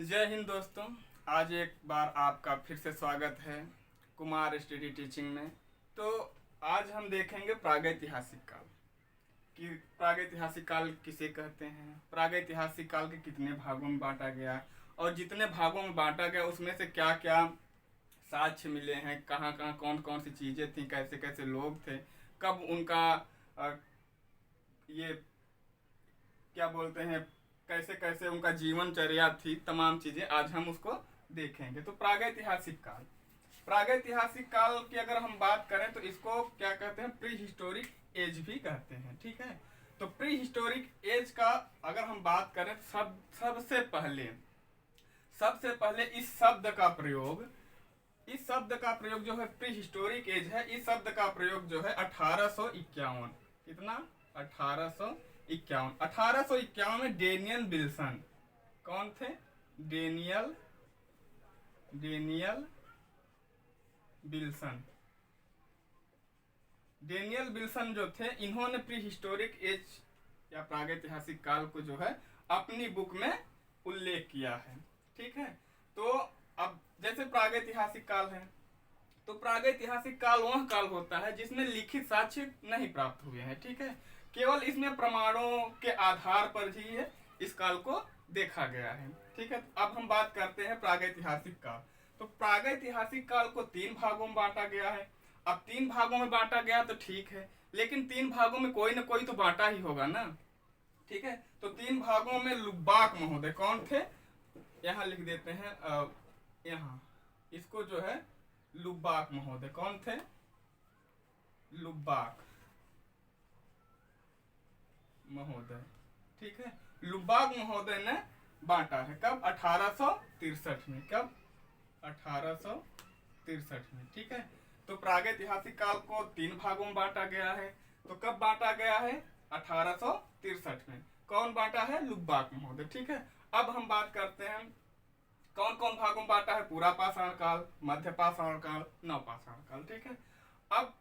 जय हिंद दोस्तों। आज एक बार आपका फिर से स्वागत है कुमार स्टडी टीचिंग में। तो आज हम देखेंगे प्रागैतिहासिक काल कि प्रागैतिहासिक काल किसे कहते हैं, प्रागैतिहासिक काल के कितने भागों में बांटा गया और जितने भागों में बांटा गया उसमें से क्या क्या साक्ष्य मिले हैं, कहाँ कहाँ कौन कौन सी चीज़ें थी, कैसे कैसे लोग थे, कब उनका ये क्या बोलते हैं, कैसे कैसे उनका जीवनचर्या थी, तमाम चीज़ें आज हम उसको देखेंगे। तो प्रागैतिहासिक काल की अगर हम बात करें तो इसको क्या कहते हैं, प्री हिस्टोरिक एज भी कहते हैं। ठीक है, तो प्री हिस्टोरिक एज का अगर हम बात करें सबसे पहले इस शब्द का प्रयोग जो है प्री हिस्टोरिक एज है, इस शब्द का प्रयोग जो है 1851, कितना 1851 में डेनियल विल्सन, कौन थे, डेनियल विल्सन जो थे, इन्होंने प्री हिस्टोरिक एज या प्रागैतिहासिक काल को जो है अपनी बुक में उल्लेख किया है। ठीक है, तो अब जैसे प्रागैतिहासिक काल है तो प्रागैतिहासिक काल वह काल होता है जिसमें लिखित साक्ष्य नहीं प्राप्त हुए हैं। ठीक है, केवल इसमें प्रमाणों के आधार पर ही है इस काल को देखा गया है। ठीक है, अब हम बात करते हैं प्रागैतिहासिक काल। तो प्रागैतिहासिक काल को 3 भागों में बांटा गया है। अब 3 भागों में बांटा गया तो ठीक है, लेकिन 3 भागों में कोई ना कोई तो बांटा ही होगा ना। ठीक है, तो 3 भागों में लुब्बाक महोदय कौन थे, यहाँ लिख देते हैं, यहाँ इसको जो है लुब्बाक महोदय कौन थे, लुब्बाक महोदय। ठीक है, लुब्बाक महोदय ने बांटा है कब, 1863 में, कब 1863 में। ठीक है, तो प्रागैतिहासिक काल को 3 भागों में बांटा गया है। तो कब बांटा गया है, 1863 में। कौन बांटा है, लुब्बाक महोदय। ठीक है, अब हम बात करते हैं कौन कौन भागों में बांटा है, पूरा पाषाण काल, मध्य पाषाण काल, नवपाषाण काल। ठीक है, अब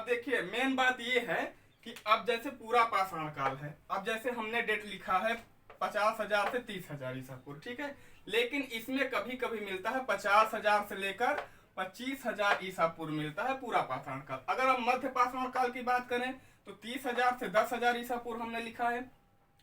देखिए मेन बात ये है कि अब जैसे पूरा पाषाण काल है, अब जैसे हमने डेट लिखा है 50,000 से 30,000 ईसा पूर्व। ठीक है, लेकिन इसमें कभी कभी मिलता है 50,000 से लेकर 25,000 ईसा पूर्व मिलता है पूरा पाषाण काल। अगर हम मध्य पाषाण काल की बात करें तो 30,000 से 10,000 ईसा पूर्व हमने लिखा है,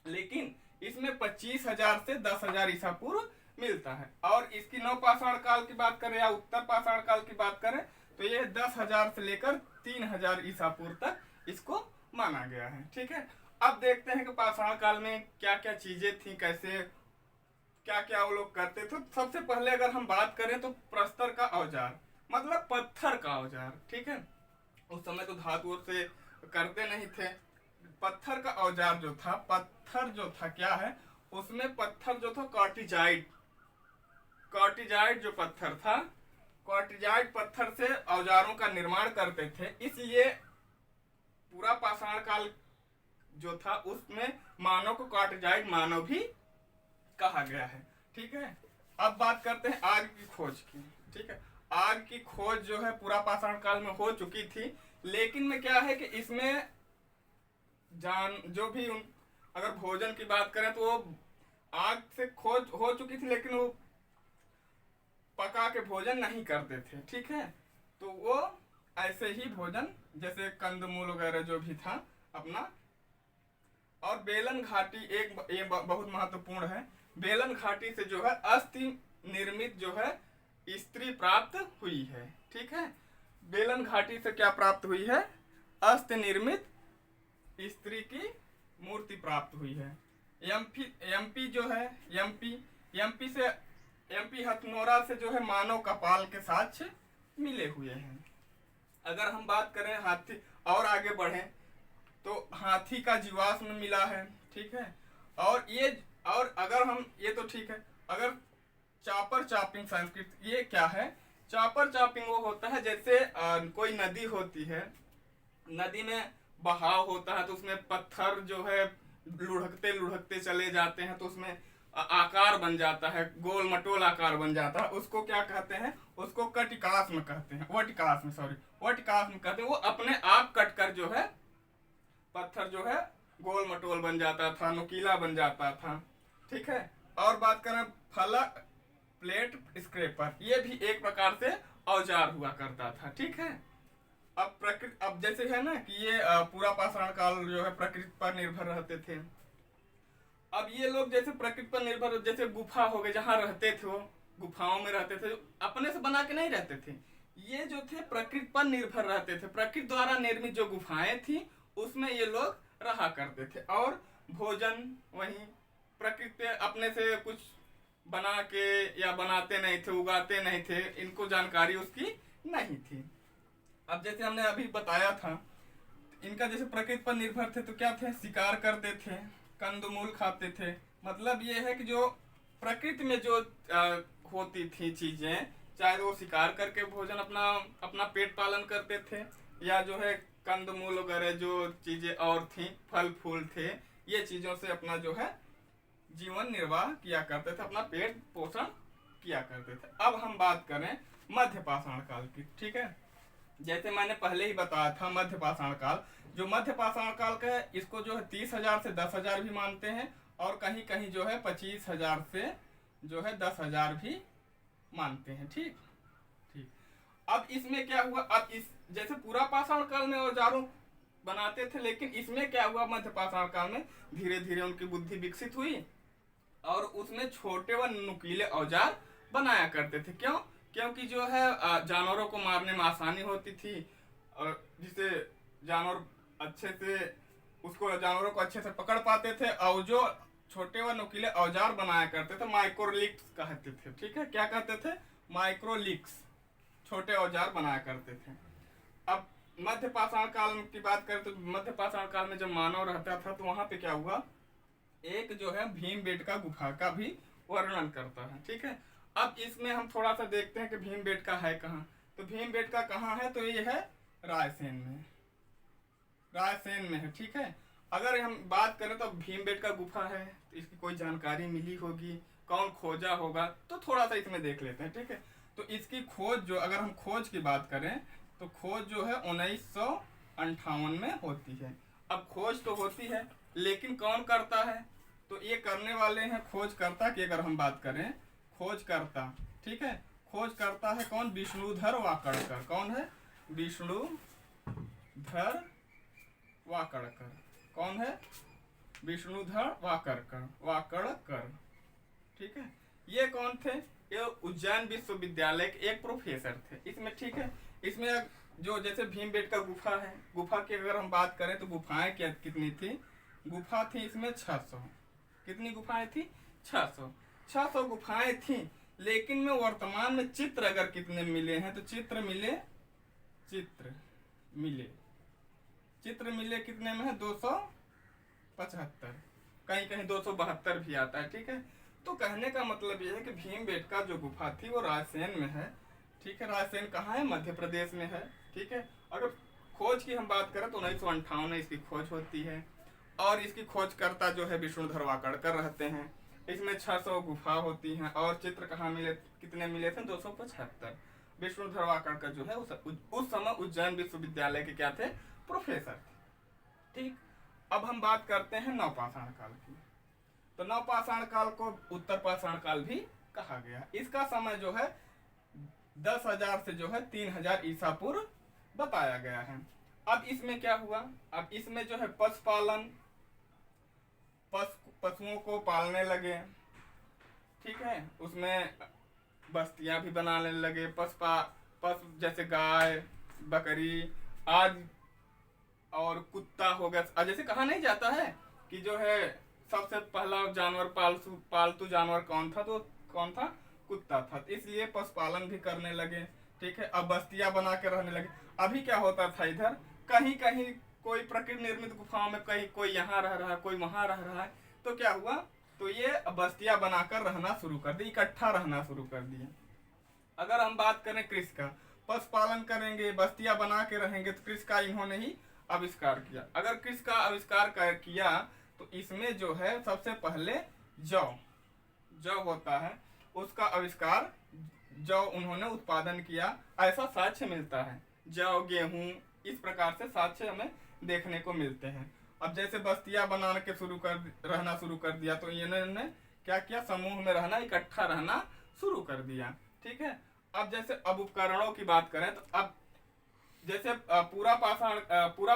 लेकिन इसमें 25,000 से 10,000 ईसा पूर्व मिलता है। और इसकी नवपाषाण काल की बात करें या उत्तर पाषाण काल की बात करें तो ये 10,000 से लेकर 3,000 ईसा पूर्व तक इसको माना गया है। ठीक है, अब देखते हैं कि पाषाण काल में क्या क्या चीजें थी, कैसे क्या क्या वो लोग करते थे। सबसे पहले अगर हम बात करें तो प्रस्तर का औजार, मतलब पत्थर का औजार। ठीक है, उस समय तो धातुओं से करते नहीं थे। पत्थर का औजार जो था क्या है, उसमें पत्थर जो था कॉर्टिजाइट जो पत्थर था, कॉर्टिजाइट पत्थर से औजारों का निर्माण करते थे। इसलिए पूरा पाषाण काल जो था उसमें मानव को कॉर्टिजाइट मानव भी कहा गया है। ठीक है, अब बात करते हैं आग की खोज की। ठीक है, आग की खोज जो है पूरा पाषाण काल में हो चुकी थी, लेकिन में क्या है कि इसमें जो भी अगर भोजन की बात करें तो वो आग से खोज हो चुकी थी, लेकिन वो पका के भोजन नहीं करते थे। ठीक है, तो वो ऐसे ही भोजन जैसे कंदमूल वगैरह जो भी था अपना। और बेलन घाटी ये बहुत महत्वपूर्ण है, बेलन घाटी से जो है अस्थि निर्मित जो है स्त्री प्राप्त हुई है। ठीक है, बेलन घाटी से क्या प्राप्त हुई है, अस्थि निर्मित स्त्री की मूर्ति प्राप्त हुई है। एमपी जो है एमपी हथनोरा से जो है मानव कपाल के साक्ष्य मिले हुए हैं। अगर हम बात करें हाथी और आगे बढ़े तो हाथी का जीवाश्म मिला है। ठीक है, और अगर हम ये तो ठीक है, अगर चॉपर चॉपिंग संस्कृति, ये क्या है, चॉपर चॉपिंग वो होता है जैसे कोई नदी होती है, नदी में बहाव होता है तो उसमें पत्थर जो है लुढ़कते लुढ़कते चले जाते हैं तो उसमें आकार बन जाता है, गोल मटोल आकार बन जाता है। उसको क्या कहते हैं, उसको वर्टिकास्म कहते हैं, वर्टिकास्म कहते हैं। वो अपने आप कट कर जो है पत्थर जो है गोल मटोल बन जाता था, नुकीला बन जाता था। ठीक है, और बात करें प्लेट स्क्रैपर, ये भी एक प्रकार से औजार हुआ करता था। ठीक है, अब जैसे है ना कि ये पूरा पाषाण काल जो है प्रकृति पर निर्भर रहते थे। अब ये लोग जैसे प्रकृति पर निर्भर, जैसे गुफा हो गए जहाँ रहते थे, वो गुफाओं में रहते थे, अपने से बना के नहीं रहते थे। ये जो थे प्रकृति पर निर्भर रहते थे, प्रकृति द्वारा निर्मित जो गुफाएं थी उसमें ये लोग रहा करते थे, और भोजन वहीं प्रकृति अपने से कुछ बना के या बनाते नहीं थे, उगाते नहीं थे, इनको जानकारी उसकी नहीं थी। अब जैसे हमने अभी बताया था, इनका जैसे प्रकृति पर निर्भर थे तो क्या थे, शिकार करते थे, कंदमूल खाते थे। मतलब ये है कि जो प्रकृति में जो होती थी चीजें, चाहे वो शिकार करके भोजन अपना पेट पालन करते थे, या जो है कंदमूल वगैरह जो चीजें और थी, फल फूल थे, ये चीजों से अपना जो है जीवन निर्वाह किया करते थे, अपना पेट पोषण किया करते थे। अब हम बात करें मध्य पाषाण काल की। ठीक है, जैसे मैंने पहले ही बताया था, मध्य पाषाण काल, जो मध्य पाषाण काल का है, इसको जो है 30,000 से 10,000 भी मानते हैं, और कहीं कहीं जो है 25,000 से जो है 10,000 भी मानते हैं। ठीक ठीक, अब इसमें क्या हुआ, अब इस जैसे पूरा पाषाण काल में औजारों बनाते थे, लेकिन इसमें क्या हुआ, मध्य पाषाण काल में धीरे धीरे उनकी बुद्धि विकसित हुई और उसमें छोटे व नुकीले औजार बनाया करते थे। क्यों? क्योंकि जो है जानवरों को मारने में आसानी होती थी, और जिससे जानवर अच्छे से जानवरों को अच्छे से पकड़ पाते थे, और जो छोटे व नुकीले औजार बनाया करते थे माइक्रोलिक्स कहते थे। ठीक है, क्या कहते थे, माइक्रोलिक्स, छोटे औजार बनाया करते थे। अब मध्य पाषाण काल की बात करें तो मध्य पाषाण काल में जब मानव रहता था तो वहां पे क्या हुआ, एक जो है भीमबेटका गुफा का भी वर्णन करता है। ठीक है, अब इसमें हम थोड़ा सा देखते हैं कि भीमबेटका है कहाँ। तो भीमबेटका कहाँ है, तो ये है रायसेन में, रायसेन में है। ठीक है, अगर हम बात करें तो भीमबेटका गुफा है, तो इसकी कोई जानकारी मिली होगी, कौन खोजा होगा, तो थोड़ा सा इसमें देख लेते हैं। ठीक है, तो इसकी खोज जो, अगर हम खोज की बात करें तो खोज जो है 1958 में होती है। अब खोज तो होती है, लेकिन कौन करता है, तो ये करने वाले हैं खोजकर्ता की अगर हम बात करें, खोजकर्ता। ठीक है, खोजकर्ता है कौन, विष्णुधर वाकड़कर। कौन है, विष्णुधर वाकड़कर। कौन है, विष्णुधर वाकड़कर। ठीक है, ये कौन थे, ये उज्जैन विश्वविद्यालय के एक प्रोफेसर थे इसमें। ठीक है, इसमें जो जैसे भीमबेटका गुफा है, गुफा की अगर हम बात करें तो गुफाएं कितनी थी, गुफा थी इसमें 600। कितनी गुफाएं थी, 600 गुफाएं थी। लेकिन में वर्तमान में चित्र अगर कितने मिले हैं, तो चित्र मिले कितने में है, 275, कहीं कहीं 272 भी आता है। ठीक है, तो कहने का मतलब यह है कि भीमबेटका जो गुफा थी वो रायसेन में है। ठीक है, रायसेन कहाँ है, मध्य प्रदेश में है। ठीक है, अगर खोज की हम बात करें तो 1958 में इसकी खोज होती है, और इसकी खोजकर्ता जो है विष्णुधर वाकड़कर रहते हैं। इसमें 600 गुफा होती हैं, और चित्र कहाँ मिले, कितने मिले थे, 275। विष्णुधर वाकड़कर जो है उस समय उज्जैन विश्वविद्यालय के क्या थे, प्रोफेसर थे। ठीक, अब हम बात करते हैं नवपाषाण काल की। तो नवपाषाण काल को उत्तर पाषाण काल भी कहा गया। इसका समय जो है 10,000 से जो है 3,000 ईसा पूर्व बताया गया है। अब इसमें क्या हुआ, अब इसमें जो है पशुपालन, पशुओं को पालने लगे। ठीक है, उसमें बस्तियां भी बनाने लगे, पशु जैसे गाय, बकरी आदि, और कुत्ता हो गया। जैसे कहा नहीं जाता है कि जो है सबसे पहला जानवर पालतू जानवर कौन था, तो कौन था, कुत्ता था। इसलिए पशुपालन भी करने लगे। ठीक है, अब बस्तियां बना के रहने लगे। अभी क्या होता था, इधर कहीं कहीं कोई प्रकृति निर्मित गुफाओं में कहीं कोई यहाँ रह रहा है, कोई वहां रह रहा है, तो क्या हुआ, तो ये बस्तियां बनाकर रहना शुरू कर दी, इकट्ठा रहना शुरू कर दिए। अगर हम बात करें कृषि का, पशुपालन करेंगे, बस्तियां बना के रहेंगे, तो कृषि का इन्होंने ही आविष्कार किया। अगर कृषि का आविष्कार किया तो इसमें जो है सबसे पहले जौ होता है, उसका आविष्कार, जौ उन्होंने उत्पादन किया, ऐसा साक्ष्य मिलता है। जौ, गेहूं, इस प्रकार से साक्ष्य हमें देखने को मिलते हैं। अब जैसे बस्तियां बनाने के रहना शुरू कर दिया, तो इन्होंने क्या किया, समूह में रहना, इकट्ठा रहना शुरू कर दिया। ठीक है, अब जैसे अब उपकरणों की बात करें तो अब जैसे पूरा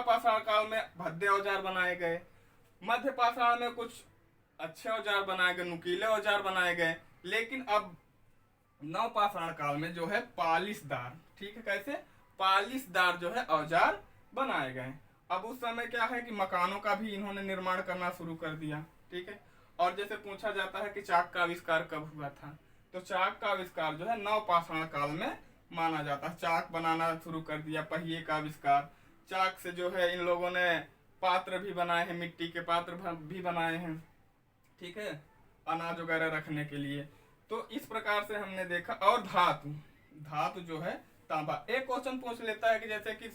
पाषाण काल में भद्दे औजार बनाए गए, मध्य पाषाण में कुछ अच्छे औजार बनाए गए, नुकीले औजार बनाए गए, लेकिन अब नव पाषाण काल में जो है पालिशदार, ठीक है, कैसे पालिशदार जो है औजार बनाए गए। अब उस समय क्या है कि मकानों का भी इन्होंने निर्माण करना शुरू कर दिया। ठीक है, और जैसे पूछा जाता है कि चाक का आविष्कार कब हुआ था, तो चाक का आविष्कार जो है नव पाषाण काल में माना जाता है। चाक बनाना शुरू कर दिया, पहिए का आविष्कार, चाक से जो है इन लोगों ने पात्र भी बनाए हैं, मिट्टी के पात्र भी बनाए हैं, ठीक है, अनाज वगैरह रखने के लिए। तो इस प्रकार से हमने देखा। और धातु जो है तांबा, एक क्वेश्चन पूछ लेता है कि जैसे कि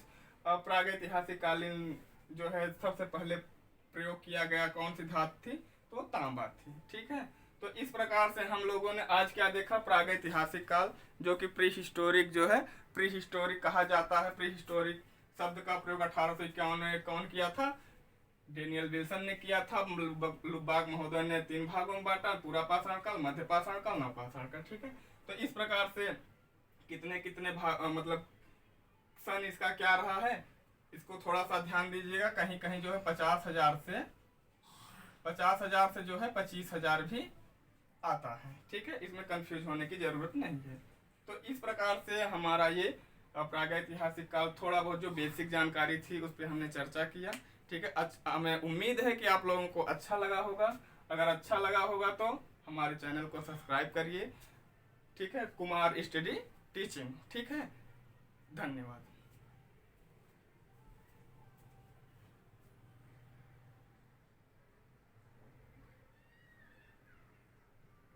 प्रागैतिहासिक कालीन जो है सबसे पहले प्रयोग किया गया कौन सी धातु थी, तो तांबा थी। ठीक है, तो इस प्रकार से हम लोगों ने आज क्या देखा, प्रागैतिहासिक काल जो कि प्री हिस्टोरिक जो है, प्री हिस्टोरिक कहा जाता है। प्री हिस्टोरिक शब्द का प्रयोग 1851 में कौन किया था, डेनियल विल्सन ने किया था। लुबाक महोदय ने 3 भागों में बांटा, पूरा पाषाण काल, मध्य पाषाण काल, नव पाषाण काल। ठीक है, तो इस प्रकार से कितने कितने मतलब सन इसका क्या रहा है, इसको थोड़ा सा ध्यान दीजिएगा। कहीं कहीं जो है 50,000 से जो है 25,000 भी आता है। ठीक है, इसमें कंफ्यूज होने की जरूरत नहीं है। तो इस प्रकार से हमारा ये प्रागैतिहासिक काल, थोड़ा बहुत जो बेसिक जानकारी थी उस पर हमने चर्चा किया। ठीक है, हमें उम्मीद है कि आप लोगों को अच्छा लगा होगा। अगर अच्छा लगा होगा तो हमारे चैनल को सब्सक्राइब करिए। ठीक है, कुमार स्टडी टीचिंग। ठीक है, धन्यवाद।